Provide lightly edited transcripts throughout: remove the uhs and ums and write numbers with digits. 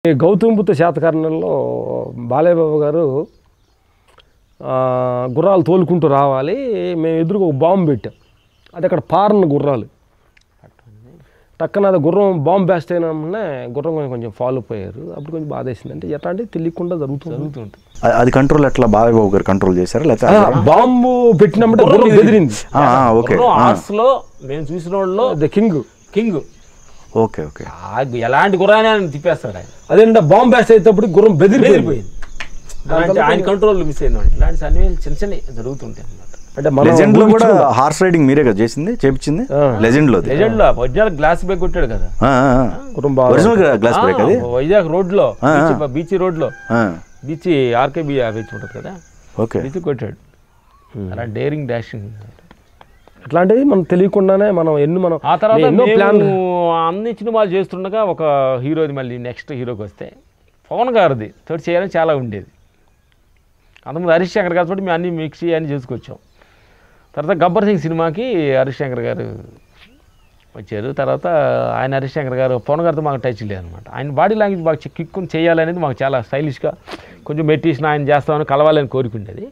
గౌతమ్ బుద్ధ శాతకర్ణంలో బాలయ్యబాబు గారు గుర్రాలు తోలుకుంటూ రావాలి, మేము ఎదురుగా ఒక బాంబు పెట్టాం. అది అక్కడ పారన్న గుర్రాలు టక్కన అది గుర్రం బాంబు బ్యాస్ట్ అయినా గుర్రం కొంచెం ఫాలో అయ్యారు. అప్పుడు కొంచెం బాధ వేసింది. అంటే ఎట్లా అంటే తెలియకుండా జరుగుతుంది. అది కంట్రోల్ ఎట్లా బాలయ్యబాబు గారు కంట్రోల్ చేశారు లేకపోతే బాంబు పెట్టినప్పుడు గుర్రం బెదిరింది. ఓకే, ఆర్ట్స్లో మేము చూసిన వాళ్ళు ద కింగ్ ఓకే ఓకే ఎలాంటి గుర్రాన్ని తిప్పేస్తాడు ఆయన. అదేంటే బాంబు బ్యాస్ట్ అయ్యేటప్పుడు గుర్రం బెదిరిపోయింది. ఆయన కంట్రోల్ మిస్ అయిన ఇలాంటి సన్నివేశాలు చిన్న చిన్న జరుగుతుంటాయి అన్నమాట. అంటే లెజెండ్ లో కూడా హార్స్ రైడింగ్ మీరే కదా చేసింది, చేపించింది లెజెండ్ లో. ఒరిజినల్ గ్లాస్ బ్రేక్ కొట్టాడు కదా, గ్లాస్ బ్రేక్ అది వైజాగ్ రోడ్ లో, బీచ్ రోడ్ లో, బీచ్ ఆర్కేబీ బీచ్ ఉంటుంది కదా, బీచ్ కొట్టాడు. అలా డేరింగ్ డాషింగ్ ఇట్లాంటివి మనం తెలియకుండానే మనం మనం ఆ తర్వాత అన్ని సినిమాలు చేస్తుండగా ఒక హీరోది మళ్ళీ నెక్స్ట్ హీరోకి వస్తే పవన్ గారిది తోటి చేయాలని చాలా ఉండేది. అంతకుముందు హరీష్ శంకర్ గారితో మేము అన్ని మిక్స్ అని చేసుకొచ్చాం. తర్వాత గబ్బర్ సింగ్ సినిమాకి హరీష్ శంకర్ గారు వచ్చారు. తర్వాత ఆయన హరీష్ శంకర్ గారు పవన్ గారితో మాకు టచ్ లేదనమాట. ఆయన బాడీ లాంగ్వేజ్ బాగా కిక్కుని చేయాలనేది మాకు చాలా స్టైలిష్గా కొంచెం మెడిటేషన్ ఆయన చేస్తామని కలవాలని కోరుకుండేది.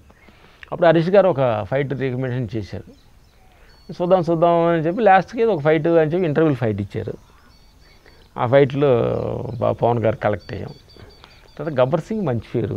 అప్పుడు హరీష్ గారు ఒక ఫైట్ రికమెండేషన్ చేశారు. చూద్దాం అని చెప్పి లాస్ట్కి ఒక ఫైట్ అని చెప్పి ఇంటర్వ్యూలు ఫైట్ ఇచ్చారు. ఆ ఫైట్లో పవన్ గారు కలెక్ట్ అయ్యాం. తర్వాత గబ్బర్ సింగ్ మంచి పేరు